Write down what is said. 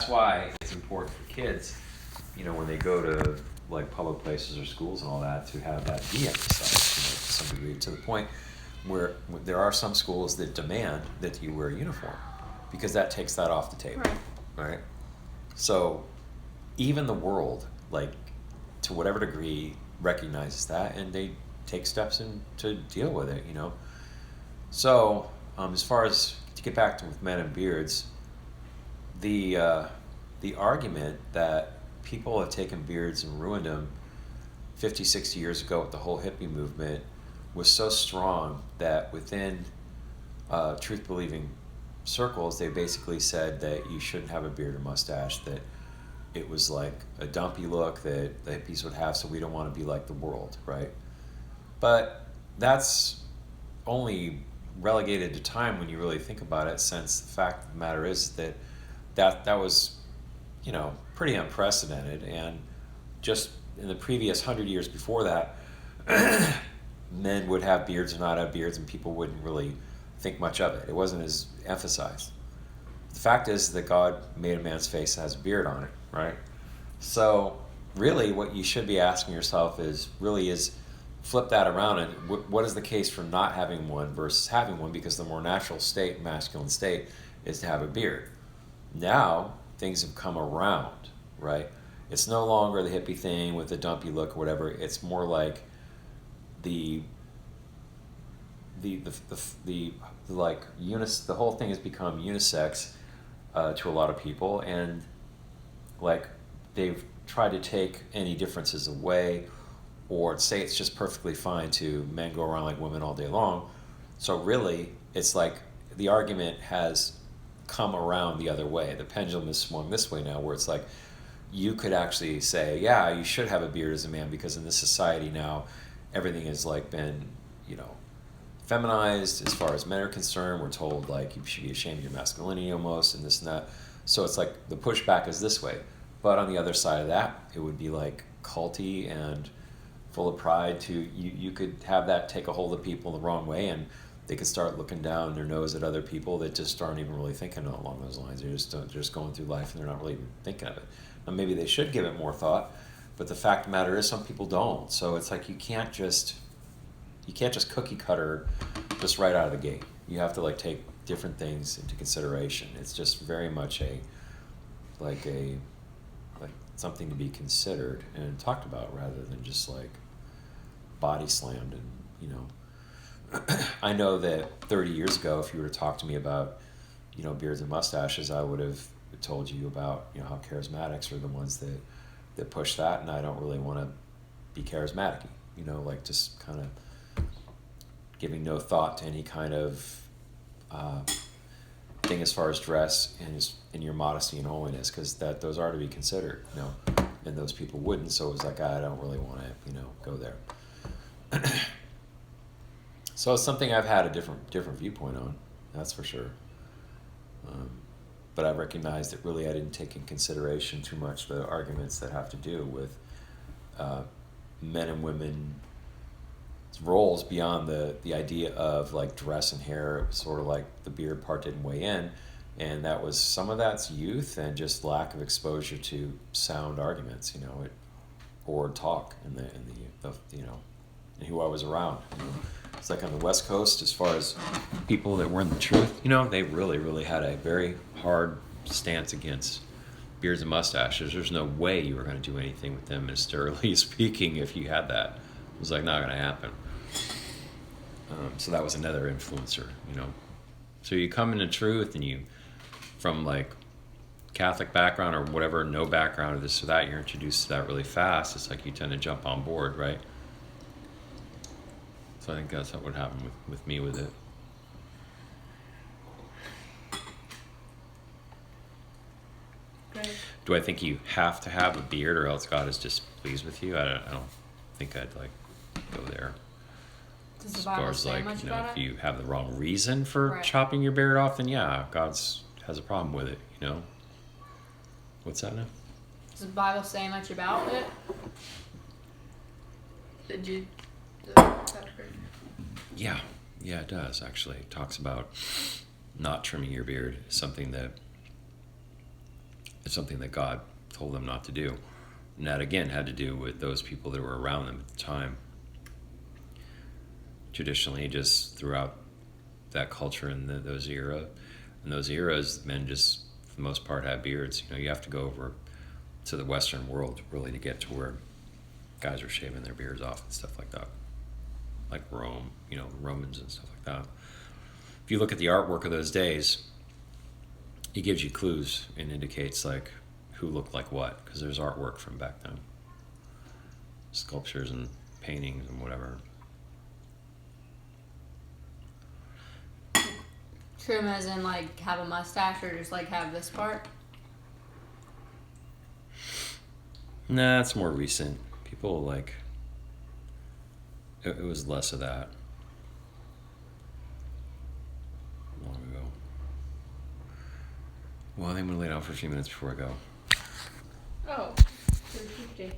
why it's important for kids, when they go to like public places or schools and all that, to have that de-emphasized, to some degree, to the point where there are some schools that demand that you wear a uniform, because that takes that off the table, right? So even the world, like, to whatever degree, recognizes that, and they take steps in to deal with it, So, as far as, to get back to with men and beards, the argument that people have taken beards and ruined them 50, 60 years ago with the whole hippie movement was so strong that within truth-believing circles, they basically said that you shouldn't have a beard or mustache, that it was like a dumpy look that the hippies would have, so we don't want to be like the world, right? But that's only relegated to time when you really think about it, since the fact of the matter is that was, pretty unprecedented. And just in the previous 100 years before that, men would have beards or not have beards, and people wouldn't really think much of it. It wasn't as emphasized. The fact is that God made a man's face that has a beard on it, right? So really what you should be asking yourself is flip that around, and what is the case for not having one versus having one? Because the more natural state, masculine state, is to have a beard. Now things have come around, right? It's no longer the hippie thing with the dumpy look or whatever. It's more like the whole thing has become unisex to a lot of people, and like they've tried to take any differences away, or say it's just perfectly fine to men go around like women all day long. So really, it's like the argument has come around the other way. The pendulum is swung this way now, where it's like you could actually say, yeah, you should have a beard as a man, because in this society now, everything has like been, feminized as far as men are concerned. We're told like you should be ashamed of your masculinity almost, and this and that. So it's like the pushback is this way. But on the other side of that, it would be like culty and full of pride to you could have that take a hold of people the wrong way, and they could start looking down their nose at other people that just aren't even really thinking along those lines. They're just going through life, and they're not really even thinking of it. Now maybe they should give it more thought, but the fact of the matter is some people don't. So it's like you can't just cookie cutter just right out of the gate. You have to like take different things into consideration. It's just very much like something to be considered and talked about, rather than just like body slammed. And I know that 30 years ago, if you were to talk to me about beards and mustaches, I would have told you about how charismatics are the ones that push that, and I don't really want to be charismatic, like just kind of giving no thought to any kind of thing as far as dress and your modesty and holiness, because those are to be considered, and those people wouldn't. So it was like, I don't really want to go there. So it's something I've had a different viewpoint on, that's for sure. But I recognize that really I didn't take in consideration too much the arguments that have to do with men and women roles beyond the idea of like dress and hair. It was sort of like the beard part didn't weigh in, and that was some of that's youth and just lack of exposure to sound arguments, or talk in the and who I was around. It's like on the West Coast, as far as people that were in the truth, they really, really had a very hard stance against beards and mustaches. There's no way you were going to do anything with them, ministerially speaking, if you had that. It was like not going to happen. So that was another influencer, So you come into truth, and you, from like Catholic background or whatever, no background or this or that, you're introduced to that really fast. It's like you tend to jump on board, right? So I think that's what would happen with me with it. Great. Do I think you have to have a beard or else God is displeased with you? I don't think I'd like go there. Does the As Bible far as say like, much if about it? you have the wrong reason for Right. chopping your beard off, then yeah, God has a problem with it, What's that now? Does the Bible say much about it? Did you? Yeah, it does actually. It talks about not trimming your beard, something that It's something that God told them not to do. And that again had to do with those people that were around them at the time. Traditionally, just throughout that culture and those eras, men just for the most part had beards. You have to go over to the Western world really to get to where guys are shaving their beards off and stuff like that, like Rome, Romans and stuff like that. If you look at the artwork of those days, it gives you clues and indicates like who looked like what, because there's artwork from back then, sculptures and paintings and whatever. Trim as in like have a mustache or just like have this part? Nah, it's more recent. People like it was less of that long ago. Well, I think I'm gonna lay down for a few minutes before I go. Oh, 350.